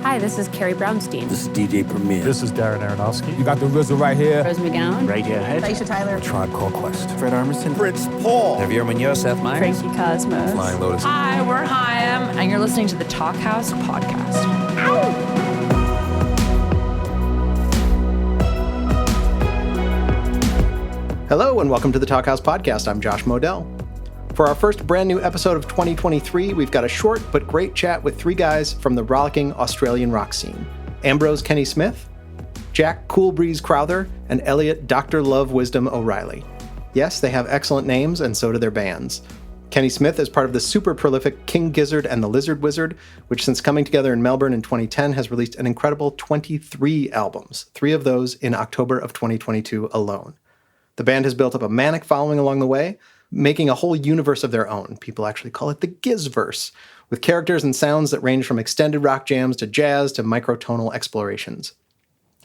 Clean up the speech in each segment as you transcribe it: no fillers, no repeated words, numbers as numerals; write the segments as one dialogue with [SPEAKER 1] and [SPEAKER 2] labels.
[SPEAKER 1] Hi, this is Carrie Brownstein.
[SPEAKER 2] This is DJ Premier.
[SPEAKER 3] This is Darren Aronofsky.
[SPEAKER 4] You got the RZA right here.
[SPEAKER 1] Rose McGowan.
[SPEAKER 2] Radiohead.
[SPEAKER 5] Aisha Tyler.
[SPEAKER 2] Tribe Called Quest.
[SPEAKER 6] Fred Armisen.
[SPEAKER 2] Fritz Paul.
[SPEAKER 6] Javier Munoz.
[SPEAKER 7] Seth Meyers.
[SPEAKER 5] Frankie Cosmos.
[SPEAKER 6] Flying Lotus.
[SPEAKER 8] Hi, we're Chaim, and you're listening to the Talkhouse Podcast.
[SPEAKER 9] Hello and welcome to the Talkhouse Podcast. I'm Josh Modell. For our first brand new episode of 2023, we've got a short but great chat with three guys from the rollicking Australian rock scene. Ambrose Kenny-Smith, Jack Cool Breeze Crowther, and Elliot Dr. Love Wisdom O'Reilly. Yes, they have excellent names, and so do their bands. Kenny-Smith is part of the super prolific King Gizzard and the Lizard Wizard, which since coming together in Melbourne in 2010 has released an incredible 23 albums, 3 of those in October of 2022 alone. The band has built up a manic following along the way, making a whole universe of their own. People actually call it the Gizzverse, with characters and sounds that range from extended rock jams to jazz to microtonal explorations.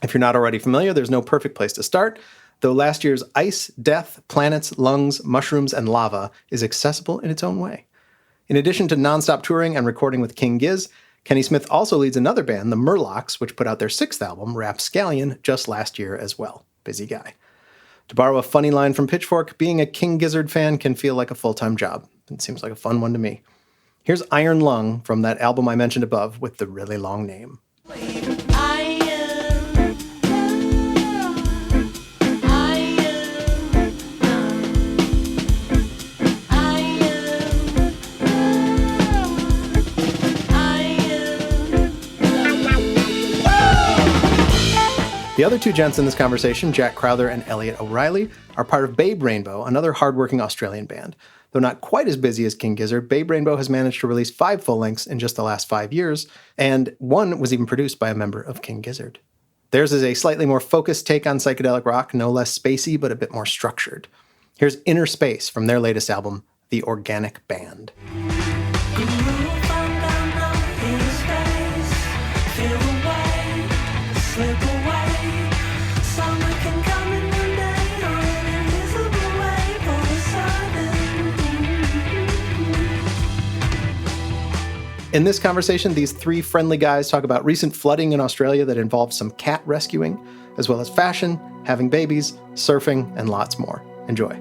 [SPEAKER 9] If you're not already familiar, there's no perfect place to start, though last year's Ice, Death, Planets, Lungs, Mushrooms, and Lava is accessible in its own way. In addition to nonstop touring and recording with King Giz, Kenny-Smith also leads another band, the Murlocs, which put out their 6th album, Rapscallion, just last year as well. Busy guy. To borrow a funny line from Pitchfork, being a King Gizzard fan can feel like a full-time job. It seems like a fun one to me. Here's Iron Lung from that album I mentioned above with the really long name. The other two gents in this conversation, Jack Crowther and Elliot O'Reilly, are part of Babe Rainbow, another hardworking Australian band. Though not quite as busy as King Gizzard, Babe Rainbow has managed to release 5 full-lengths in just the last 5 years, and one was even produced by a member of King Gizzard. Theirs is a slightly more focused take on psychedelic rock, no less spacey, but a bit more structured. Here's Inner Space from their latest album, The Organic Band. In this conversation, these 3 friendly guys talk about recent flooding in Australia that involved some cat rescuing, as well as fashion, having babies, surfing, and lots more. Enjoy.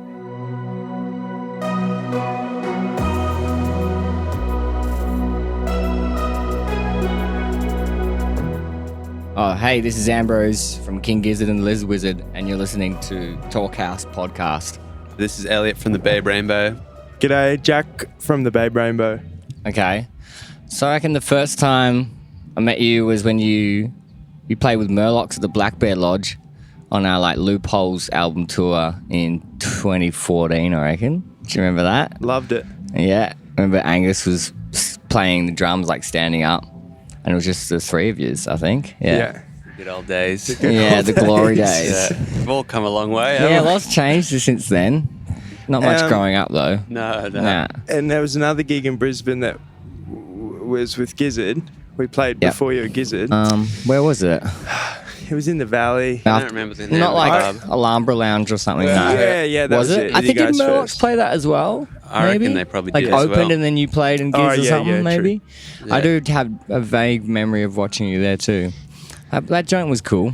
[SPEAKER 7] Oh, hey, this is Ambrose from King Gizzard and the Lizard Wizard, and you're listening to Talkhouse Podcast.
[SPEAKER 10] This is Elliot from the Babe Rainbow.
[SPEAKER 4] G'day, Jack from the Babe Rainbow.
[SPEAKER 7] Okay. So I reckon the first time I met you was when you played with Murlocs at the Black Bear Lodge on our Loopholes album tour in 2014, I reckon. Do you remember that?
[SPEAKER 4] Loved it.
[SPEAKER 7] Yeah. I remember Angus was playing the drums standing up, and it was just the 3 of yous, I think. Yeah.
[SPEAKER 10] Good old days.
[SPEAKER 7] The glory days.
[SPEAKER 10] Yeah. We've all come a long way.
[SPEAKER 7] Yeah, lots changed since then. Not much growing up, though.
[SPEAKER 10] No.
[SPEAKER 7] Nah.
[SPEAKER 4] And there was another gig in Brisbane that was with Gizzard. We played before you were Gizzard.
[SPEAKER 7] Where was it?
[SPEAKER 4] It was in the Valley.
[SPEAKER 10] I don't remember the name.
[SPEAKER 7] Not
[SPEAKER 10] of
[SPEAKER 7] like Alhambra Lounge or something. No.
[SPEAKER 4] Yeah, that was it.
[SPEAKER 7] I think did Murlocs play that as well?
[SPEAKER 10] I reckon they probably did as
[SPEAKER 7] opened
[SPEAKER 10] well.
[SPEAKER 7] And then you played in Giz or something, maybe?
[SPEAKER 10] Yeah.
[SPEAKER 7] I do have a vague memory of watching you there too. That joint was cool,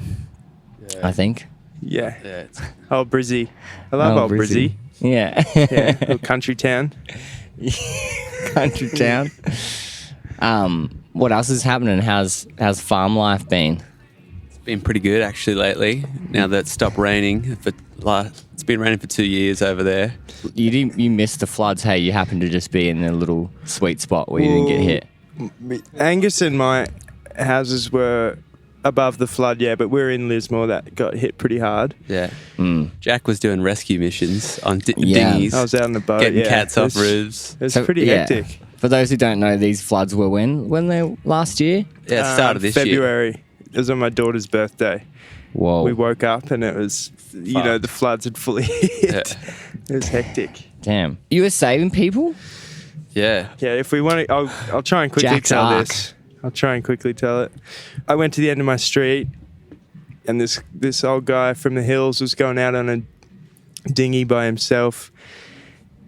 [SPEAKER 7] I think.
[SPEAKER 4] Yeah. Old Brizzy. I love old Brizzy.
[SPEAKER 7] Yeah.
[SPEAKER 4] Little country town.
[SPEAKER 7] Country town. What else is happening? How's farm life been?
[SPEAKER 10] It's been pretty good actually lately. Now that it's stopped raining, it's been raining for 2 years over there.
[SPEAKER 7] You missed the floods. Hey, you happened to just be in a little sweet spot where you didn't get hit.
[SPEAKER 4] Angus and my houses were above the flood, but we're in Lismore that got hit pretty hard.
[SPEAKER 10] Yeah. Jack was doing rescue missions on dinghies.
[SPEAKER 4] I was out on the boat,
[SPEAKER 10] getting cats off roofs.
[SPEAKER 4] It was pretty hectic.
[SPEAKER 7] For those who don't know, these floods were when they last year?
[SPEAKER 10] Yeah, it started this
[SPEAKER 4] February.
[SPEAKER 10] year.
[SPEAKER 4] It was on my daughter's birthday.
[SPEAKER 7] Whoa.
[SPEAKER 4] We woke up and it was, the floods had fully hit.
[SPEAKER 10] Yeah.
[SPEAKER 4] It was hectic.
[SPEAKER 7] Damn. You were saving people?
[SPEAKER 10] Yeah.
[SPEAKER 4] Yeah, if we want to, I'll try and quickly
[SPEAKER 7] Jack's
[SPEAKER 4] tell
[SPEAKER 7] Ark.
[SPEAKER 4] this. I'll try and quickly tell it. I went to the end of my street and this old guy from the hills was going out on a dinghy by himself.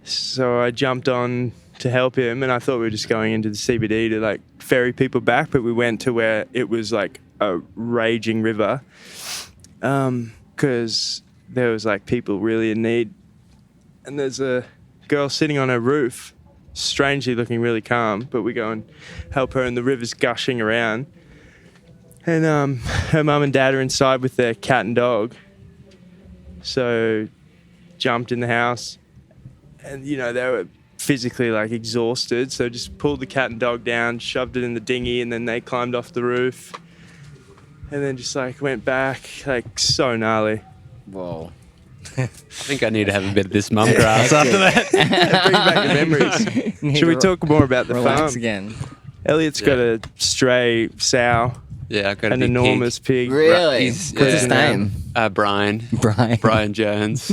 [SPEAKER 4] So I jumped on to help him, and I thought we were just going into the CBD to ferry people back, but we went to where it was like a raging river, because there was like people really in need. And there's a girl sitting on her roof, strangely looking really calm, but we go and help her and the river's gushing around. And her mum and dad are inside with their cat and dog. So jumped in the house and, you know, they were physically like exhausted. So just pulled the cat and dog down, shoved it in the dinghy, and then they climbed off the roof. And then just like went back, like so gnarly.
[SPEAKER 7] Whoa.
[SPEAKER 10] I think I need to have a bit of this mum grass after that.
[SPEAKER 4] Bring back the memories. Should we talk more about the
[SPEAKER 7] Relax
[SPEAKER 4] farm?
[SPEAKER 7] again.
[SPEAKER 4] Elliot's got a stray sow,
[SPEAKER 10] Yeah, I got
[SPEAKER 4] an
[SPEAKER 10] a big
[SPEAKER 4] enormous pig.
[SPEAKER 7] Really?
[SPEAKER 10] He's-
[SPEAKER 7] What's his
[SPEAKER 10] yeah.
[SPEAKER 7] name?
[SPEAKER 10] Brian.
[SPEAKER 7] Brian.
[SPEAKER 10] Brian Jones.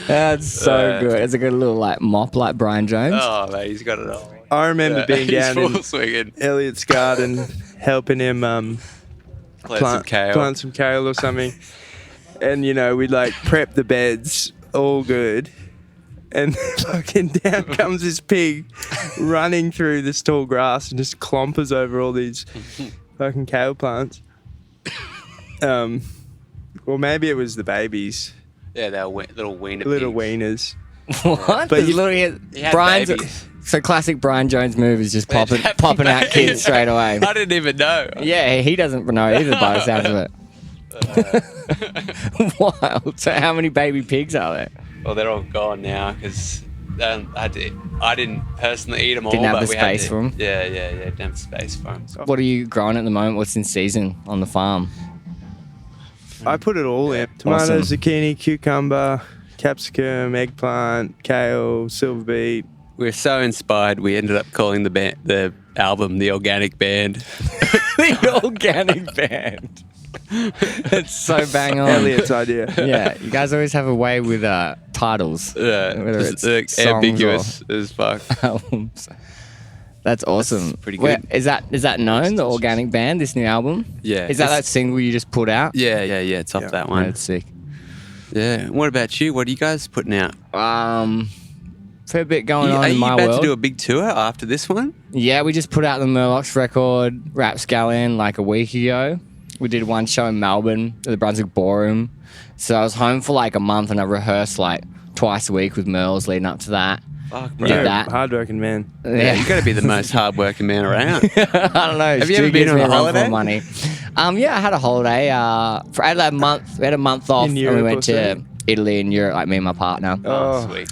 [SPEAKER 7] That's so good. It's a good little like mop like Brian Jones.
[SPEAKER 10] Oh, mate, he's got it all.
[SPEAKER 4] I remember being
[SPEAKER 10] He's
[SPEAKER 4] down
[SPEAKER 10] full
[SPEAKER 4] in
[SPEAKER 10] swinging.
[SPEAKER 4] Elliot's garden helping him
[SPEAKER 10] Plant some kale.
[SPEAKER 4] plant some kale or something. And, you know, we'd like prep the beds, all good. And fucking down comes this pig running through this tall grass and just clompers over all these fucking kale plants. Well, maybe it was the babies,
[SPEAKER 10] Yeah, they're little wiener
[SPEAKER 4] little
[SPEAKER 10] pigs.
[SPEAKER 4] wieners.
[SPEAKER 7] What?
[SPEAKER 4] But
[SPEAKER 7] There's
[SPEAKER 4] you-
[SPEAKER 7] literally
[SPEAKER 10] He had
[SPEAKER 7] Brian's
[SPEAKER 10] babies.
[SPEAKER 7] so classic Brian Jones move is just popping
[SPEAKER 10] Having
[SPEAKER 7] popping out
[SPEAKER 10] babies.
[SPEAKER 7] kids straight away.
[SPEAKER 10] I didn't even know.
[SPEAKER 7] Yeah, he doesn't know either by the sounds of it. Wild. So how many baby pigs are there?
[SPEAKER 10] Well, they're all gone now because I didn't personally eat them all.
[SPEAKER 7] Didn't have
[SPEAKER 10] but
[SPEAKER 7] the
[SPEAKER 10] we had
[SPEAKER 7] space
[SPEAKER 10] to-
[SPEAKER 7] for 'em?
[SPEAKER 10] Yeah, didn't have space for them. So.
[SPEAKER 7] What are you growing at the moment? What's in season on the farm?
[SPEAKER 4] I put it all in. Tomatoes,
[SPEAKER 7] Awesome.
[SPEAKER 4] zucchini, cucumber, capsicum, eggplant, kale, silver beet.
[SPEAKER 10] We were so inspired, we ended up calling the album The Organic Band.
[SPEAKER 7] The organic band. It's so bang on.
[SPEAKER 4] Elliot's idea.
[SPEAKER 7] Yeah, you guys always have a way with titles. Whether
[SPEAKER 10] Just,
[SPEAKER 7] it's songs
[SPEAKER 10] ambiguous as fuck.
[SPEAKER 7] or albums. That's awesome.
[SPEAKER 10] That's pretty
[SPEAKER 7] Where-
[SPEAKER 10] good.
[SPEAKER 7] Is that known, the organic band, this new album?
[SPEAKER 10] Yeah,
[SPEAKER 7] Is that
[SPEAKER 10] it's-
[SPEAKER 7] that single you just put out?
[SPEAKER 10] Yeah, it's off that one.
[SPEAKER 7] That's sick.
[SPEAKER 10] Yeah. What about you? What are you guys putting out?
[SPEAKER 7] Fair bit going on
[SPEAKER 10] Are
[SPEAKER 7] in
[SPEAKER 10] you
[SPEAKER 7] my
[SPEAKER 10] about
[SPEAKER 7] world.
[SPEAKER 10] to do a big tour after this one?
[SPEAKER 7] Yeah, we just put out the Murlocs record, Rapscallion, like a week ago. We did one show in Melbourne at the Brunswick Ballroom. So I was home for like a month and I rehearsed like twice a week with Merles leading up to that.
[SPEAKER 10] Fuck,
[SPEAKER 7] Did
[SPEAKER 10] bro.
[SPEAKER 7] that.
[SPEAKER 4] Hardworking man.
[SPEAKER 10] Yeah, you got to be the most hardworking man around.
[SPEAKER 7] I don't know.
[SPEAKER 10] Have you
[SPEAKER 7] Stu
[SPEAKER 10] ever been
[SPEAKER 7] gives
[SPEAKER 10] on
[SPEAKER 7] me
[SPEAKER 10] a
[SPEAKER 7] run for
[SPEAKER 10] holiday?
[SPEAKER 7] Money. Yeah, I had a holiday. For I had a month. We had a month off, and we
[SPEAKER 4] Europe
[SPEAKER 7] went
[SPEAKER 4] or
[SPEAKER 7] to
[SPEAKER 4] something?
[SPEAKER 7] Italy and Europe, like me and my partner.
[SPEAKER 10] Oh, sweet.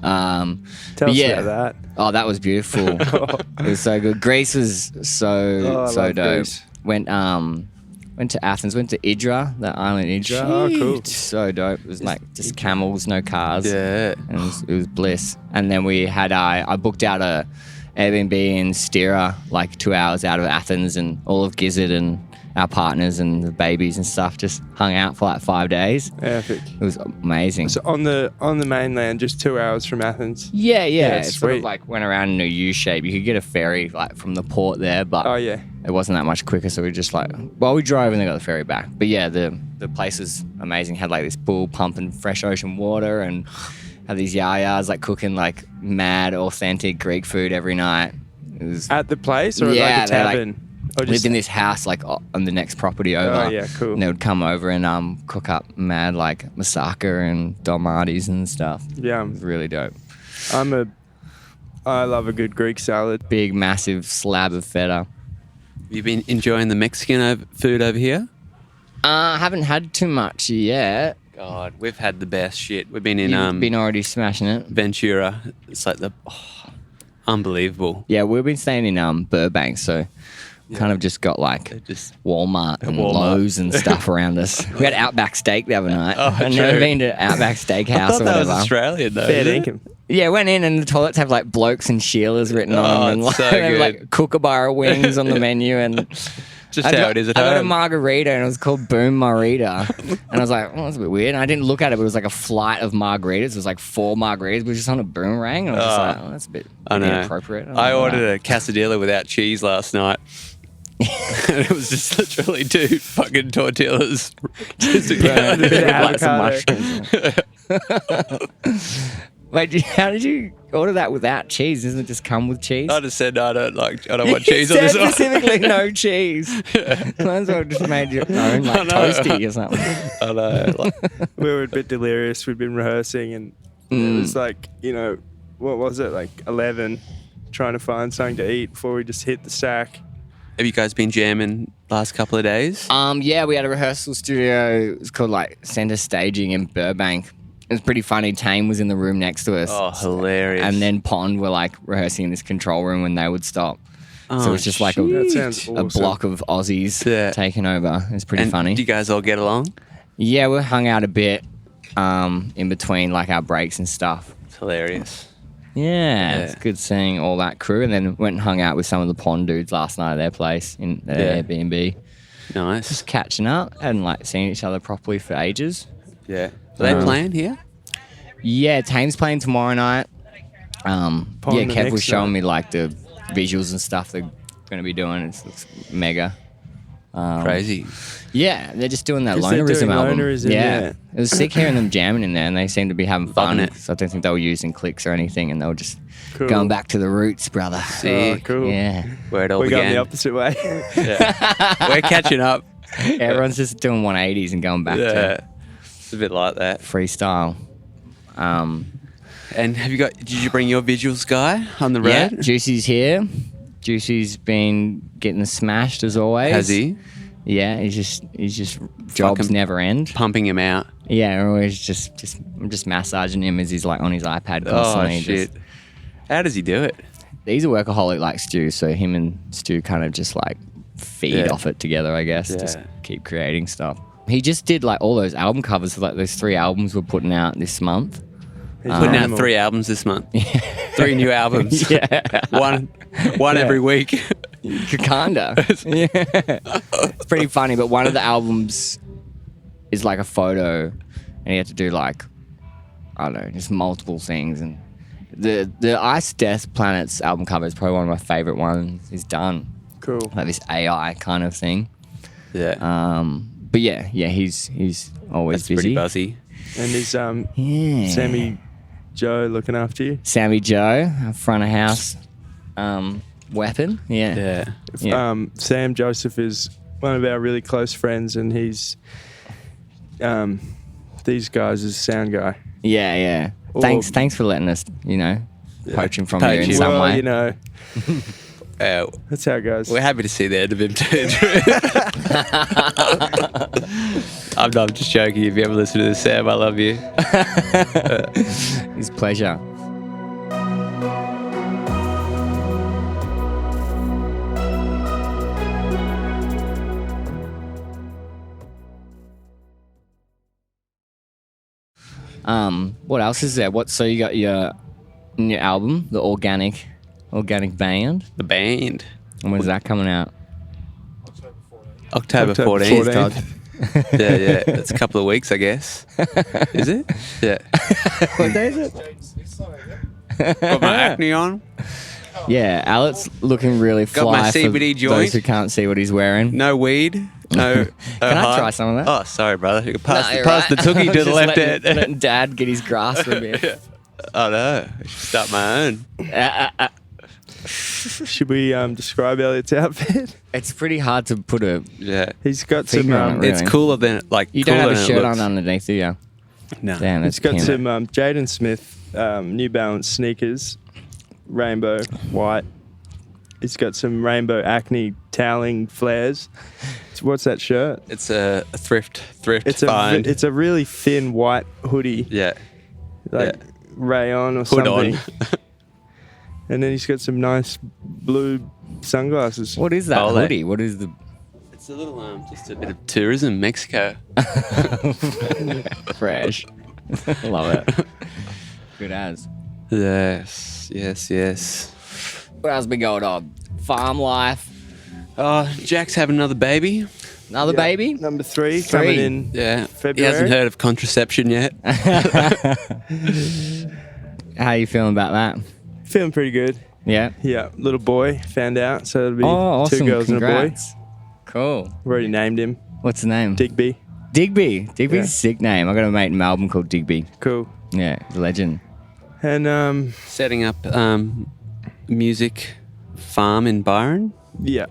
[SPEAKER 4] Tell
[SPEAKER 7] But
[SPEAKER 4] us
[SPEAKER 7] yeah.
[SPEAKER 4] about that.
[SPEAKER 7] Oh, that was beautiful. It was so good. Greece was so
[SPEAKER 4] I
[SPEAKER 7] so
[SPEAKER 4] love
[SPEAKER 7] dope.
[SPEAKER 4] Greece.
[SPEAKER 7] Went to Athens. Went to Idra, the island Idra.
[SPEAKER 4] Oh, cool.
[SPEAKER 7] So dope. It was like just camels, no cars.
[SPEAKER 10] Yeah.
[SPEAKER 7] And it was bliss. And then we had I booked out a Airbnb in Styria, like 2 hours out of Athens, and all of Gizzard and our partners and the babies and stuff just hung out for like 5 days.
[SPEAKER 4] Epic.
[SPEAKER 7] It was amazing.
[SPEAKER 4] So on the mainland, just 2 hours from Athens.
[SPEAKER 7] Yeah,
[SPEAKER 4] it's
[SPEAKER 7] it sort of
[SPEAKER 4] sweet.
[SPEAKER 7] like went around in a U shape. You could get a ferry like from the port there, but
[SPEAKER 4] Oh yeah.
[SPEAKER 7] it wasn't that much quicker. So we just like, well, we drove and then got the ferry back. But yeah, the place was amazing. Had like this pool pumping fresh ocean water and had these yayas like cooking like mad authentic Greek food every night. It was
[SPEAKER 4] At the place or
[SPEAKER 7] Yeah,
[SPEAKER 4] like a
[SPEAKER 7] they're like-
[SPEAKER 4] tavern? Or
[SPEAKER 7] lived in this house like on the next property over.
[SPEAKER 4] Oh, yeah, cool.
[SPEAKER 7] And they would come over and cook up mad like moussaka and dolmades and stuff.
[SPEAKER 4] Yeah.
[SPEAKER 7] It was really dope.
[SPEAKER 4] I love a good Greek salad.
[SPEAKER 7] Big massive slab of feta.
[SPEAKER 10] You been enjoying the Mexican food over here?
[SPEAKER 7] I haven't had too much yet.
[SPEAKER 10] God, we've had the best shit. We've been in
[SPEAKER 7] You've been already smashing it.
[SPEAKER 10] Ventura. It's like unbelievable.
[SPEAKER 7] Yeah, we've been staying in Burbank, so kind of just got like
[SPEAKER 10] Just
[SPEAKER 7] Walmart and
[SPEAKER 10] Walmart.
[SPEAKER 7] Lowe's and stuff around us. We had Outback Steak the other night.
[SPEAKER 10] Oh,
[SPEAKER 7] I've never
[SPEAKER 10] true.
[SPEAKER 7] been to Outback Steakhouse
[SPEAKER 10] I thought
[SPEAKER 7] or
[SPEAKER 10] that was
[SPEAKER 7] whatever.
[SPEAKER 10] Australian though.
[SPEAKER 4] Fair
[SPEAKER 10] isn't it?
[SPEAKER 4] dinkum.
[SPEAKER 7] Yeah, went in and the toilets have like blokes and Sheilas written on
[SPEAKER 10] Oh,
[SPEAKER 7] them, and
[SPEAKER 10] it's so
[SPEAKER 7] they have,
[SPEAKER 10] good.
[SPEAKER 7] like Kookaburra wings on the menu, and
[SPEAKER 10] Just
[SPEAKER 7] I
[SPEAKER 10] how
[SPEAKER 7] got,
[SPEAKER 10] it is at
[SPEAKER 7] I got a
[SPEAKER 10] home.
[SPEAKER 7] margarita and it was called Boom Marita, and I was like, oh, that's a bit weird. And I didn't look at it, but it was like a flight of margaritas. It was like 4 margaritas, but it was just on a boomerang, and I was just like, oh, that's a bit
[SPEAKER 10] I know.
[SPEAKER 7] inappropriate.
[SPEAKER 10] I ordered a quesadilla without cheese last night. And it was just literally 2 fucking tortillas. Just
[SPEAKER 7] Yeah,
[SPEAKER 4] bit of
[SPEAKER 7] like some
[SPEAKER 4] avocado.
[SPEAKER 7] mushrooms. Wait, how did you order that without cheese? Doesn't it just come with cheese?
[SPEAKER 10] I just said I don't want cheese on
[SPEAKER 7] said
[SPEAKER 10] this one.
[SPEAKER 7] specifically no chease. Might as well just made your own like toasty or something.
[SPEAKER 10] I know.
[SPEAKER 4] We were a bit delirious. We'd been rehearsing, and it was like, what was it, like 11, trying to find something to eat before we just hit the sack.
[SPEAKER 10] Have you guys been jamming last couple of days?
[SPEAKER 7] Yeah, we had a rehearsal studio. It's called like Center Staging in Burbank. It was pretty funny. Tame was in the room next to us.
[SPEAKER 10] Oh, hilarious.
[SPEAKER 7] And then Pond were like rehearsing in this control room when they would stop. So it was just like
[SPEAKER 4] That sounds
[SPEAKER 7] a
[SPEAKER 4] awesome.
[SPEAKER 7] block of Aussies taking over. It was pretty funny.
[SPEAKER 10] Do you guys all get along?
[SPEAKER 7] Yeah, we hung out a bit in between like our breaks and stuff.
[SPEAKER 10] It's hilarious.
[SPEAKER 7] Yeah, it's good seeing all that crew. And then went and hung out with some of the Pond dudes last night at their place in their Airbnb.
[SPEAKER 10] Nice.
[SPEAKER 7] Just catching up. Hadn't like seen each other properly for ages.
[SPEAKER 10] Yeah. Are they playing here?
[SPEAKER 7] Yeah, Tame's playing tomorrow night.
[SPEAKER 4] the
[SPEAKER 7] Kev was
[SPEAKER 4] next
[SPEAKER 7] showing
[SPEAKER 4] night.
[SPEAKER 7] me like the visuals and stuff they're going to be doing. It looks mega.
[SPEAKER 10] Crazy.
[SPEAKER 7] Yeah, they're just doing that
[SPEAKER 4] 'Cause they're
[SPEAKER 7] Lonerism
[SPEAKER 4] doing
[SPEAKER 7] album.
[SPEAKER 4] Lonerism,
[SPEAKER 7] yeah.
[SPEAKER 4] yeah.
[SPEAKER 7] It was sick hearing them jamming in there, and they seem to be having fun.
[SPEAKER 10] Loving it.
[SPEAKER 7] So I don't think they were using clicks or anything, and they were just
[SPEAKER 4] Cool.
[SPEAKER 7] going back to the roots, brother.
[SPEAKER 4] Oh,
[SPEAKER 10] Sick.
[SPEAKER 4] cool.
[SPEAKER 7] Yeah.
[SPEAKER 10] Where it all
[SPEAKER 4] We're going
[SPEAKER 10] began.
[SPEAKER 4] the opposite way.
[SPEAKER 10] Yeah. We're catching up.
[SPEAKER 7] Everyone's just doing 180s and going back
[SPEAKER 10] Yeah.
[SPEAKER 7] to
[SPEAKER 10] It's a bit like that.
[SPEAKER 7] freestyle.
[SPEAKER 10] And did you bring your visuals guy on the road?
[SPEAKER 7] Yeah, Juicy's here. Juicy's been getting smashed as always.
[SPEAKER 10] Has he?
[SPEAKER 7] Yeah, he's just jobs
[SPEAKER 10] Fucking
[SPEAKER 7] never end.
[SPEAKER 10] Pumping him out.
[SPEAKER 7] Yeah, we're always I'm just massaging him as he's like on his iPad
[SPEAKER 10] Oh,
[SPEAKER 7] constantly.
[SPEAKER 10] shit.
[SPEAKER 7] Just-
[SPEAKER 10] How does he do it?
[SPEAKER 7] he's a workaholic like Stu, so him and Stu kind of just like feed
[SPEAKER 10] Yeah.
[SPEAKER 7] off it together, I guess. Just
[SPEAKER 10] Yeah.
[SPEAKER 7] keep creating stuff. He just did like all those album covers for like those 3 albums we're putting out this month.
[SPEAKER 4] He's
[SPEAKER 10] Putting
[SPEAKER 4] an
[SPEAKER 10] out
[SPEAKER 4] animal.
[SPEAKER 10] 3 albums this month. 3 new albums.
[SPEAKER 7] Yeah.
[SPEAKER 10] One every week.
[SPEAKER 7] Kinda. Yeah. It's pretty funny, but one of the albums is like a photo, and you have to do like, I don't know, just multiple things. And the Ice Death Planets album cover is probably one of my favorite ones. He's done
[SPEAKER 4] Cool.
[SPEAKER 7] like this AI kind of thing.
[SPEAKER 10] Yeah.
[SPEAKER 7] But yeah, he's always
[SPEAKER 10] That's
[SPEAKER 7] busy.
[SPEAKER 10] pretty buzzy.
[SPEAKER 4] And is
[SPEAKER 7] Yeah.
[SPEAKER 4] Sammy Joe looking after you?
[SPEAKER 7] Sammy Joe, a front of house weapon. Yeah.
[SPEAKER 10] Yeah.
[SPEAKER 7] Yeah.
[SPEAKER 4] Sam Joseph is one of our really close friends, and he's these guys is sound guy.
[SPEAKER 7] Yeah, yeah.
[SPEAKER 4] Or-
[SPEAKER 7] Thanks for letting us, poach him from you
[SPEAKER 10] Poach
[SPEAKER 7] in
[SPEAKER 10] him.
[SPEAKER 7] some
[SPEAKER 4] Well,
[SPEAKER 7] way.
[SPEAKER 4] That's how it goes.
[SPEAKER 10] We're happy to see the end of him too. I'm just joking. If you ever listen to this, Sam, I love you.
[SPEAKER 7] His pleasure. What else is there? So you got your new album, the Organic Band.
[SPEAKER 10] The band.
[SPEAKER 7] And when's that coming out?
[SPEAKER 10] October 14th. Yeah. That's a couple of weeks, I guess. Is it? Yeah.
[SPEAKER 7] What day is it?
[SPEAKER 10] Got my acne on.
[SPEAKER 7] Yeah, Alec's looking really
[SPEAKER 10] Got
[SPEAKER 7] fly
[SPEAKER 10] my
[SPEAKER 7] for
[SPEAKER 10] CBD joint.
[SPEAKER 7] those who can't see what he's wearing.
[SPEAKER 10] No weed. No.
[SPEAKER 7] Can I try some of that?
[SPEAKER 10] Oh, sorry, brother. You pass,
[SPEAKER 7] No, you're
[SPEAKER 10] pass
[SPEAKER 7] right.
[SPEAKER 10] the tookie to the
[SPEAKER 7] Just
[SPEAKER 10] left
[SPEAKER 7] letting-
[SPEAKER 10] hand.
[SPEAKER 7] letting Dad get his grass for a bit.
[SPEAKER 10] Oh no, I should start my own.
[SPEAKER 4] Should we describe Elliot's outfit?
[SPEAKER 7] It's pretty hard to put a.
[SPEAKER 10] Yeah.
[SPEAKER 4] He's got some.
[SPEAKER 7] Figure on it, really.
[SPEAKER 10] It's cooler than
[SPEAKER 7] You don't have a
[SPEAKER 10] cooler than it
[SPEAKER 7] shirt
[SPEAKER 10] looks.
[SPEAKER 7] on underneath, do you?
[SPEAKER 10] No.
[SPEAKER 7] Damn, that's
[SPEAKER 4] He's got
[SPEAKER 7] him.
[SPEAKER 4] some Jaden Smith New Balance sneakers, rainbow white. He's got some rainbow Acne toweling flares. What's that shirt?
[SPEAKER 10] It's a thrift
[SPEAKER 4] It's
[SPEAKER 10] find.
[SPEAKER 4] it's a really thin white hoodie,
[SPEAKER 10] Yeah.
[SPEAKER 4] like
[SPEAKER 10] yeah.
[SPEAKER 4] rayon or
[SPEAKER 10] Hood
[SPEAKER 4] something.
[SPEAKER 10] on.
[SPEAKER 4] And then he's got some nice blue sunglasses.
[SPEAKER 7] What is that
[SPEAKER 10] Ole.
[SPEAKER 7] hoodie? What is the?
[SPEAKER 10] It's a little just a bit of tourism, Mexico.
[SPEAKER 7] Fresh. Love it. Good as.
[SPEAKER 10] Yes.
[SPEAKER 7] What else been going on? Farm life.
[SPEAKER 10] Oh, Jack's having another baby.
[SPEAKER 7] Another baby.
[SPEAKER 4] Number 3 coming in.
[SPEAKER 10] Yeah.
[SPEAKER 4] February?
[SPEAKER 10] He hasn't heard of contraception yet.
[SPEAKER 7] How you feeling about that?
[SPEAKER 4] Feeling pretty good.
[SPEAKER 7] Yeah.
[SPEAKER 4] Yeah, little boy found out, so it'll be
[SPEAKER 7] Oh, awesome.
[SPEAKER 4] 2 girls
[SPEAKER 7] Congrats. Cool.
[SPEAKER 4] and a boy. We've already named him
[SPEAKER 7] What's the name?
[SPEAKER 4] Digby.
[SPEAKER 7] Digby. Digby's
[SPEAKER 4] Yeah.
[SPEAKER 7] a sick name. I got a mate in Melbourne called Digby.
[SPEAKER 4] Cool.
[SPEAKER 7] Yeah, the legend.
[SPEAKER 4] And
[SPEAKER 10] Setting up music farm in Byron.
[SPEAKER 4] yeah,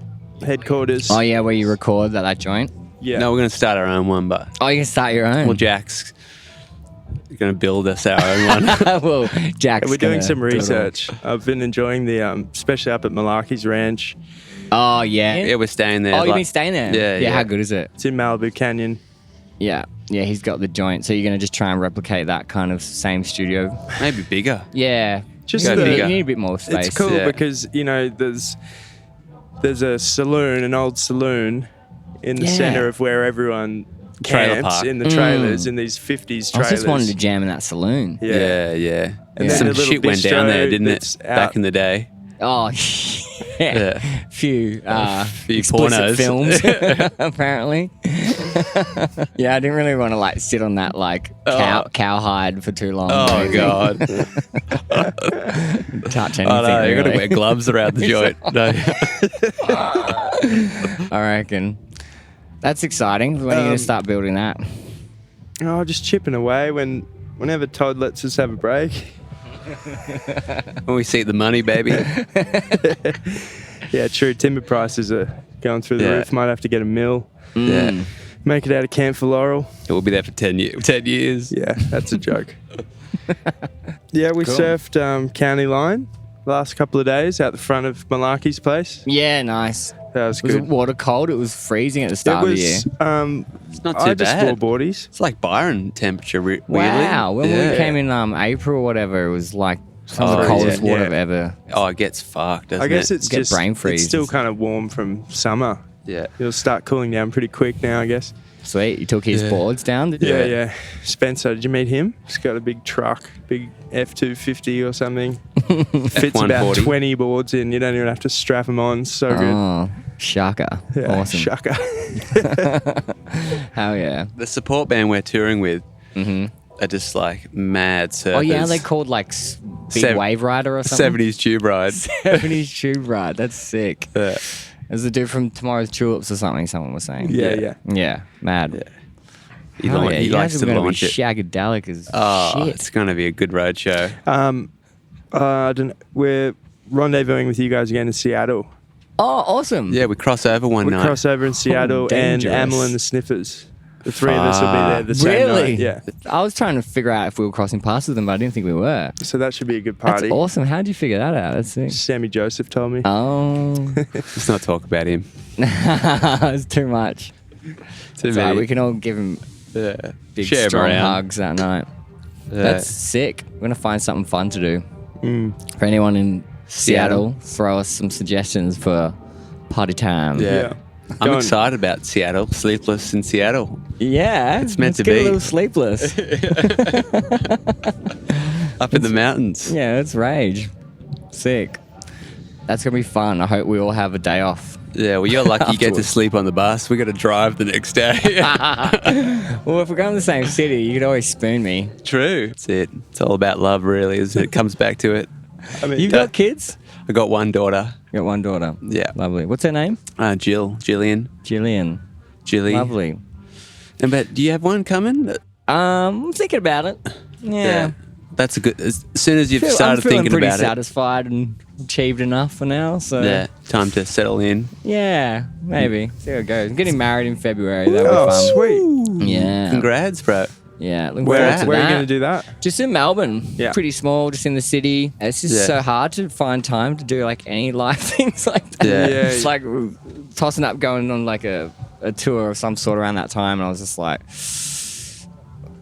[SPEAKER 4] headquarters.
[SPEAKER 7] Oh yeah, where you record that joint.
[SPEAKER 4] Yeah.
[SPEAKER 10] No, we're going to start our own one, but
[SPEAKER 7] Oh, you can start your own.
[SPEAKER 10] well, Jack's going to build us our own one.
[SPEAKER 7] Well, Jack's
[SPEAKER 4] We're doing
[SPEAKER 7] gonna
[SPEAKER 4] some
[SPEAKER 7] do it all.
[SPEAKER 4] research. I've been enjoying the, especially up at Malarkey's Ranch.
[SPEAKER 7] Oh yeah.
[SPEAKER 10] Yeah, we're staying there.
[SPEAKER 7] Oh, you've been staying there.
[SPEAKER 10] Yeah.
[SPEAKER 7] How good is it?
[SPEAKER 4] It's in Malibu Canyon.
[SPEAKER 7] Yeah. Yeah, he's got the joint. So you're gonna just try and replicate that kind of same studio.
[SPEAKER 10] Maybe bigger.
[SPEAKER 7] Yeah.
[SPEAKER 4] Just
[SPEAKER 7] you
[SPEAKER 10] Go
[SPEAKER 7] need,
[SPEAKER 10] bigger.
[SPEAKER 7] you need a bit more space.
[SPEAKER 4] It's cool
[SPEAKER 10] Yeah.
[SPEAKER 4] because, there's a saloon, an old saloon in the
[SPEAKER 7] Yeah.
[SPEAKER 4] center of where everyone
[SPEAKER 10] Trailer
[SPEAKER 4] camps
[SPEAKER 10] park.
[SPEAKER 4] in the trailers, in these 50s
[SPEAKER 7] I was
[SPEAKER 4] trailers.
[SPEAKER 7] just wanting to jam in that saloon.
[SPEAKER 10] Yeah.
[SPEAKER 4] And then
[SPEAKER 10] Some
[SPEAKER 4] the little
[SPEAKER 10] shit went down
[SPEAKER 4] bistro
[SPEAKER 10] there, didn't it?
[SPEAKER 4] that's
[SPEAKER 10] Back
[SPEAKER 4] out.
[SPEAKER 10] in the day.
[SPEAKER 7] Oh, yeah.
[SPEAKER 10] Yeah.
[SPEAKER 7] Few
[SPEAKER 10] pornos.
[SPEAKER 7] explicit films, apparently. Yeah, I didn't really want to sit on that cowhide for too long.
[SPEAKER 10] Oh,
[SPEAKER 7] Maybe.
[SPEAKER 10] God.
[SPEAKER 7] Touch anything.
[SPEAKER 10] Oh, no, you got to
[SPEAKER 7] really.
[SPEAKER 10] wear gloves around the joint. No.
[SPEAKER 7] I reckon. That's exciting. When are you going to start building that?
[SPEAKER 4] Oh, just chipping away whenever Todd lets us have a break.
[SPEAKER 10] When we see the money, baby.
[SPEAKER 4] Yeah, true. Timber prices are going through the
[SPEAKER 10] Yeah.
[SPEAKER 4] roof. Might have to get a mill.
[SPEAKER 10] Yeah.
[SPEAKER 4] Make it out of camphor laurel.
[SPEAKER 10] We'll be there for 10 years.
[SPEAKER 4] Yeah, that's a joke. Yeah, we
[SPEAKER 7] Cool.
[SPEAKER 4] surfed County Line last couple of days out the front of Malarkey's place.
[SPEAKER 7] Yeah, nice.
[SPEAKER 4] That was
[SPEAKER 7] Was
[SPEAKER 4] good.
[SPEAKER 7] it water cold? It was freezing at the
[SPEAKER 4] It
[SPEAKER 7] start of the year.
[SPEAKER 4] was.
[SPEAKER 10] It's not too
[SPEAKER 4] I just
[SPEAKER 10] bad.
[SPEAKER 4] wore boardies.
[SPEAKER 10] It's like Byron temperature, weirdly.
[SPEAKER 7] Wow. When
[SPEAKER 10] Yeah.
[SPEAKER 7] we came in April or whatever, it was like some of
[SPEAKER 10] Oh,
[SPEAKER 7] the coldest
[SPEAKER 4] yeah.
[SPEAKER 7] water
[SPEAKER 4] Yeah.
[SPEAKER 7] I've ever.
[SPEAKER 10] Oh, it gets fucked, doesn't
[SPEAKER 4] I guess
[SPEAKER 10] it?
[SPEAKER 4] it's
[SPEAKER 7] Get
[SPEAKER 4] just
[SPEAKER 7] brain
[SPEAKER 4] It's
[SPEAKER 7] freeze.
[SPEAKER 4] still kind of warm from summer.
[SPEAKER 10] Yeah.
[SPEAKER 4] It'll start cooling down pretty quick now, I guess.
[SPEAKER 7] Sweet. You took his
[SPEAKER 10] Yeah.
[SPEAKER 7] boards down, did you?
[SPEAKER 4] Yeah. Spencer, did you meet him? He's got a big truck, big F250 or something. Fits about
[SPEAKER 10] F140.
[SPEAKER 4] 20 boards in. You don't even have to strap them on. So good.
[SPEAKER 7] Oh, shaka.
[SPEAKER 4] Yeah,
[SPEAKER 7] Awesome.
[SPEAKER 4] Shucker.
[SPEAKER 7] Hell yeah.
[SPEAKER 10] The support band we're touring with are just like mad surfers.
[SPEAKER 7] Oh, yeah, they called big
[SPEAKER 10] Sev-
[SPEAKER 7] wave rider or something.
[SPEAKER 10] 70s tube ride.
[SPEAKER 7] 70s tube ride. That's sick.
[SPEAKER 10] Yeah.
[SPEAKER 7] There's a dude from Tomorrow's Tulips or something, someone was saying.
[SPEAKER 4] Yeah.
[SPEAKER 7] Yeah, mad.
[SPEAKER 10] He,
[SPEAKER 7] Hell
[SPEAKER 10] launch-
[SPEAKER 7] yeah,
[SPEAKER 10] he
[SPEAKER 7] you
[SPEAKER 10] likes
[SPEAKER 7] guys
[SPEAKER 10] to
[SPEAKER 7] are going to be
[SPEAKER 10] launch it.
[SPEAKER 7] shagadelic as
[SPEAKER 10] Oh,
[SPEAKER 7] shit.
[SPEAKER 10] it's going to be a good road show.
[SPEAKER 4] I don't know. We're rendezvousing with you guys again in Seattle.
[SPEAKER 7] Oh, awesome.
[SPEAKER 10] Yeah, we cross over one
[SPEAKER 4] We
[SPEAKER 10] night.
[SPEAKER 4] cross over in Seattle and
[SPEAKER 7] dangerous.
[SPEAKER 4] Amel and the Sniffers. The three of us will be there the same
[SPEAKER 7] Really?
[SPEAKER 4] night. Yeah.
[SPEAKER 7] I was trying to figure out if we were crossing paths with them, but I didn't think we were.
[SPEAKER 4] So that should be a good
[SPEAKER 7] That's
[SPEAKER 4] party.
[SPEAKER 7] awesome. How did you figure that out? That's sick.
[SPEAKER 4] Sammy Joseph told me.
[SPEAKER 7] Oh,
[SPEAKER 10] Let's not talk about him.
[SPEAKER 7] it's too much.
[SPEAKER 10] Too
[SPEAKER 7] It's all right,
[SPEAKER 10] many.
[SPEAKER 7] we can all give him
[SPEAKER 10] Yeah.
[SPEAKER 7] big,
[SPEAKER 10] Share 'em
[SPEAKER 7] strong
[SPEAKER 10] around.
[SPEAKER 7] hugs that night.
[SPEAKER 10] Yeah.
[SPEAKER 7] That's sick. We're going to find something fun to do. For anyone in Seattle, throw us some suggestions for party time.
[SPEAKER 10] Yeah. I'm
[SPEAKER 4] Go on.
[SPEAKER 10] excited about Seattle. Sleepless in Seattle.
[SPEAKER 7] Yeah,
[SPEAKER 10] It's meant
[SPEAKER 7] let's
[SPEAKER 10] to
[SPEAKER 7] get
[SPEAKER 10] be.
[SPEAKER 7] a little sleepless.
[SPEAKER 10] Up in the mountains.
[SPEAKER 7] Yeah, let's rage. Sick. That's going to be fun. I hope we all have a day off.
[SPEAKER 10] Yeah, well, you're lucky you get to
[SPEAKER 7] Afterwards.
[SPEAKER 10] sleep on the bus. We got to drive the next day.
[SPEAKER 7] Well, if we're going to the same city, you could always spoon me.
[SPEAKER 10] True. That's it. It's all about love, really, as it comes back to it.
[SPEAKER 4] I mean,
[SPEAKER 7] You've got kids?
[SPEAKER 10] I got one daughter,
[SPEAKER 7] You got one daughter.
[SPEAKER 10] Yeah.
[SPEAKER 7] Lovely. What's her name?
[SPEAKER 10] Gillian.
[SPEAKER 7] Jillian.
[SPEAKER 10] Jilly.
[SPEAKER 7] Lovely.
[SPEAKER 10] And but do you have one coming?
[SPEAKER 7] I'm thinking about it. Yeah.
[SPEAKER 10] That's a good. As soon as you've
[SPEAKER 7] I'm
[SPEAKER 10] started
[SPEAKER 7] feeling
[SPEAKER 10] thinking
[SPEAKER 7] pretty
[SPEAKER 10] about
[SPEAKER 7] satisfied and achieved enough for now. So
[SPEAKER 10] yeah, time to settle in.
[SPEAKER 7] yeah, maybe. See how it goes. I'm getting married in February. That'll
[SPEAKER 4] Oh,
[SPEAKER 7] be fun.
[SPEAKER 4] sweet.
[SPEAKER 7] Yeah.
[SPEAKER 10] Congrats, bro.
[SPEAKER 7] Yeah. Looking
[SPEAKER 4] Where
[SPEAKER 7] forward to
[SPEAKER 4] are you
[SPEAKER 7] that.
[SPEAKER 4] going to do that?
[SPEAKER 7] Just in Melbourne.
[SPEAKER 4] Yeah.
[SPEAKER 7] Pretty small, just in the city. It's just
[SPEAKER 10] Yeah.
[SPEAKER 7] so hard to find time to do any live things like that.
[SPEAKER 10] Yeah.
[SPEAKER 4] Yeah.
[SPEAKER 7] It's like tossing up going on a tour of some sort around that time, and I was just like,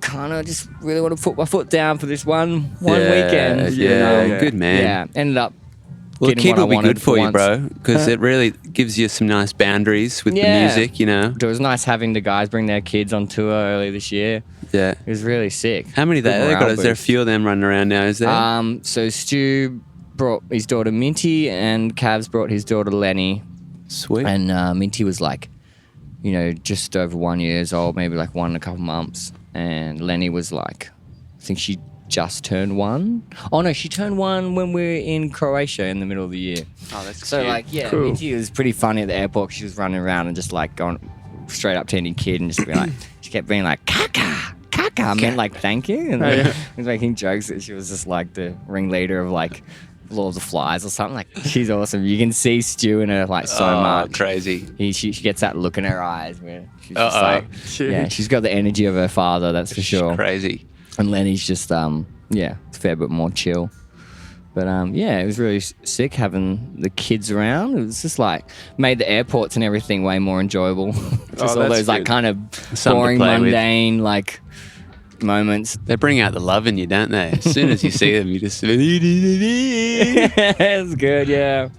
[SPEAKER 7] kind of just really want to put my foot down for this one weekend. you
[SPEAKER 10] Yeah,
[SPEAKER 7] know?
[SPEAKER 10] good man.
[SPEAKER 7] Yeah. Ended up
[SPEAKER 10] Well,
[SPEAKER 7] getting
[SPEAKER 10] kid
[SPEAKER 7] what I
[SPEAKER 10] will be
[SPEAKER 7] wanted
[SPEAKER 10] good for you,
[SPEAKER 7] once.
[SPEAKER 10] bro, because it really gives you some nice boundaries with the
[SPEAKER 7] Yeah.
[SPEAKER 10] music, you know.
[SPEAKER 7] It was nice having the guys bring their kids on tour early this year.
[SPEAKER 10] Yeah.
[SPEAKER 7] It was really sick.
[SPEAKER 10] How many
[SPEAKER 7] Good
[SPEAKER 10] they got?
[SPEAKER 7] morale
[SPEAKER 10] Is there a
[SPEAKER 7] boost.
[SPEAKER 10] few of them running around now? Is there?
[SPEAKER 7] So Stu brought his daughter Minty, and Cavs brought his daughter Lenny.
[SPEAKER 10] Sweet.
[SPEAKER 7] And Minty was just over 1 year old, maybe 1 and a couple months. And Lenny was I think she just turned 1. Oh no, she turned 1 when we were in Croatia in the middle of the year.
[SPEAKER 10] Oh, that's
[SPEAKER 7] So
[SPEAKER 10] cute.
[SPEAKER 4] Cool.
[SPEAKER 7] Minty was pretty funny at the airport. She was running around and just going straight up to any kid and just being she kept being like, "Kaka, Kaka." Kaka. I meant like thank you. And
[SPEAKER 4] yeah.
[SPEAKER 7] he was making jokes that she was just like the ringleader of like Lord of the Flies or something. Like she's awesome. You can see Stu in her like so much.
[SPEAKER 10] Crazy.
[SPEAKER 7] She gets that look in her eyes where she's just like,
[SPEAKER 4] Shit.
[SPEAKER 7] yeah, she's got the energy of her father. That's for sure.
[SPEAKER 10] Crazy.
[SPEAKER 7] And Lenny's just a fair bit more chill. But it was really sick having the kids around. It was just like made the airports and everything way more enjoyable. Just all
[SPEAKER 4] that's
[SPEAKER 7] those like
[SPEAKER 4] good.
[SPEAKER 7] kind of
[SPEAKER 10] Something to
[SPEAKER 7] boring,
[SPEAKER 10] play with.
[SPEAKER 7] mundane like moments.
[SPEAKER 10] They bring out the love in you, don't they? As soon as you see them, you just.
[SPEAKER 7] It's good, yeah.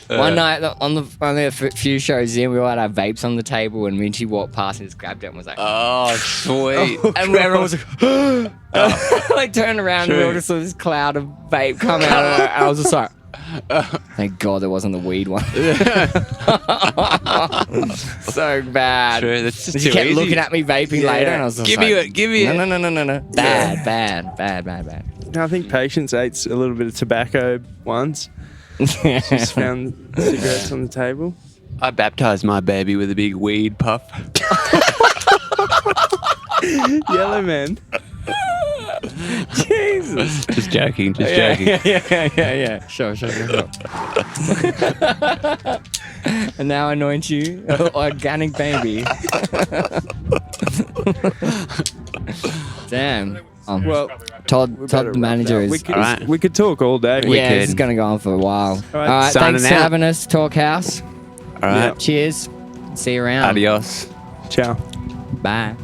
[SPEAKER 7] One night only a few shows in, we all had our vapes on the table, and Minchie walked past and just grabbed it and was like,
[SPEAKER 10] Oh, sweet.
[SPEAKER 7] and everyone was like, like turned around and we all just saw this cloud of vape come out of it. And I was just like, thank God there wasn't the weed one. So bad.
[SPEAKER 10] True, that's just
[SPEAKER 7] And she
[SPEAKER 10] too
[SPEAKER 7] kept
[SPEAKER 10] easy.
[SPEAKER 7] looking at me vaping later, and I was just
[SPEAKER 10] Give
[SPEAKER 7] like,
[SPEAKER 10] me it, give me it.
[SPEAKER 7] No. Bad.
[SPEAKER 4] I think Patience ate a little bit of tobacco once. Just found cigarettes on the table.
[SPEAKER 10] I baptized my baby with a big weed puff.
[SPEAKER 4] Yellow man.
[SPEAKER 7] Jesus.
[SPEAKER 10] Just joking, joking.
[SPEAKER 7] Yeah. Sure. And now I anoint you organic baby. Damn.
[SPEAKER 4] Well,
[SPEAKER 7] Todd
[SPEAKER 4] better
[SPEAKER 7] the manager
[SPEAKER 4] wrap
[SPEAKER 7] is.
[SPEAKER 4] that.
[SPEAKER 10] Alright.
[SPEAKER 4] We could talk all day.
[SPEAKER 7] Yeah,
[SPEAKER 10] could.
[SPEAKER 7] it's going to go on for a while. All right,
[SPEAKER 10] signing
[SPEAKER 7] thanks for
[SPEAKER 10] out.
[SPEAKER 7] having us, Talkhouse.
[SPEAKER 10] All right.
[SPEAKER 7] Cheers. See you around.
[SPEAKER 10] Adios.
[SPEAKER 4] Ciao.
[SPEAKER 7] Bye.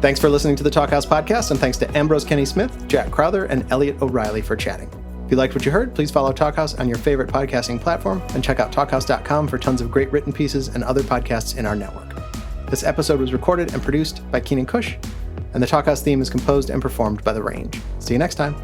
[SPEAKER 9] Thanks for listening to the Talkhouse Podcast, and thanks to Ambrose Kenny-Smith, Jack Crowther, and Elliot O'Reilly for chatting. If you liked what you heard, please follow Talkhouse on your favorite podcasting platform, and check out talkhouse.com for tons of great written pieces and other podcasts in our network. This episode was recorded and produced by Keenan Kush, and the Talkhouse theme is composed and performed by The Range. See you next time.